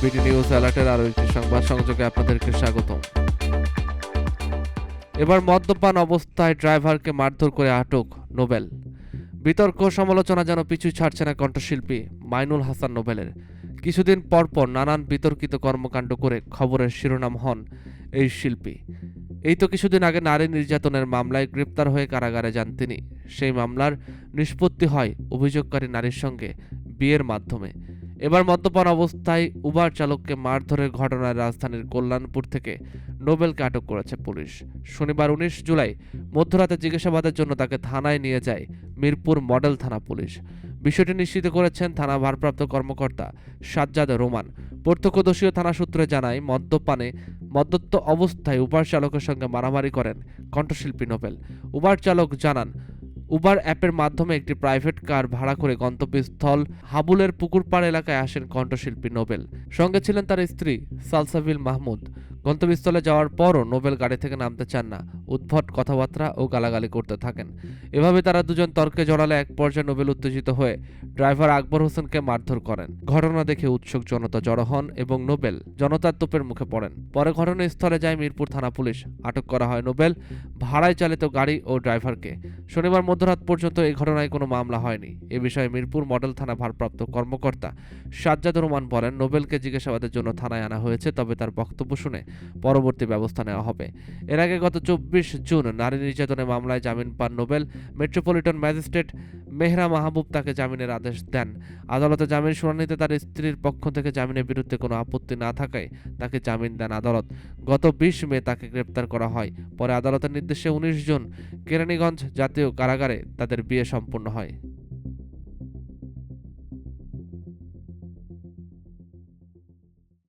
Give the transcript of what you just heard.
BD news অ্যালার্টের আরও একটি সংবাদ সংযোগে আপনাদেরকে স্বাগতম। এবার মদ্যপান অবস্থায় ড্রাইভারকে মারধর করে আটক নোবেল। বিতর্ক সমালোচনা যেন পিছু ছাড়ছে না কণ্ঠশিল্পী মাইনুল হাসান নোবেলের। কিছুদিন পরপর নানান বিতর্কিত কর্মকাণ্ড করে খবরের শিরোনাম হন এই শিল্পী। এই তো কিছুদিন আগে নারী নির্যাতনের মামলায় গ্রেপ্তার হয়ে কারাগারে যান তিনি। সেই মামলার নিষ্পত্তি হয় অভিযোগকারী নারীর সঙ্গে বিয়ের মাধ্যমে। এবার মদ্যপান অবস্থায় উবার চালককে মারধরের ঘটনায় রাজধানীর কল্যাণপুর থেকে নোবেলকে আটক করেছে পুলিশ। শনিবার ১৯ জুলাই মধ্যরাতে জিজ্ঞাসাবাদের জন্য তাকে থানায় নিয়ে যায় মিরপুর মডেল থানা পুলিশ। বিষয়টি নিশ্চিত করেছেন থানা ভারপ্রাপ্ত কর্মকর্তা সাজ্জাদ রোমান। প্রত্যক্ষদর্শী থানা সূত্রে জানায়, মদ্যত্ব অবস্থায় উবার চালকের সঙ্গে মারামারি করেন কণ্ঠশিল্পী নোবেল। উবার চালক জানান, উবার অ্যাপের মাধ্যমে একটি প্রাইভেট কার ভাড়া করে গন্তব্যস্থল হাবুলের পুকুরপাড় এলাকায় আসেন কণ্ঠশিল্পী নোবেল। সঙ্গে ছিলেন তার স্ত্রী সালসাবিল মাহমুদ। গন্তব্যস্থলে যাওয়ার পরও নোবেল গাড়ি থেকে নামতে চান না, উদ্ভট কথাবার্তা ও গালাগালি করতে থাকেন। এভাবে তারা দুজন তর্কে জড়ালে এক পর্যায়ে নোবেল উত্তেজিত হয়ে ড্রাইভার আকবর হোসেনকে মারধর করেন। ঘটনা দেখে উৎসুক জনতা জড়ো হন এবং নোবেল জনতার তোপের মুখে পড়েন। পরে ঘটনাস্থলে যায় মিরপুর থানা পুলিশ। আটক করা হয় নোবেল, ভাড়ায় চালিত গাড়ি ও ড্রাইভারকে। শনিবার মধ্যরাত পর্যন্ত এই ঘটনায় কোনো মামলা হয়নি। এ বিষয়ে মিরপুর মডেল থানা ভারপ্রাপ্ত কর্মকর্তা সাজ্জাদ রহমান বলেন, নোবেলকে জিজ্ঞাসাবাদের জন্য থানায় আনা হয়েছে, তবে তার বক্তব্য শুনে পরবর্তী ব্যবস্থা নেওয়া হবে। এর আগে গত ২৪ জুন নারী নির্যাতনের মামলায় জামিন পান নোবেল। মেট্রোপলিটন ম্যাজিস্ট্রেট মেহরা মাহবুব তাকে জামিনের আদেশ দেন। আদালতে জামিন শুনানিতে তার স্ত্রীর পক্ষ থেকে জামিনের বিরুদ্ধে কোনো আপত্তি না থাকায় তাকে জামিন দেন আদালত। গত ২০ মে তাকে গ্রেপ্তার করা হয়। পরে আদালতের নির্দেশে ১৯ জন কেরানীগঞ্জ জাতীয় কারাগারে তাদের বিয়ে সম্পন্ন হয়।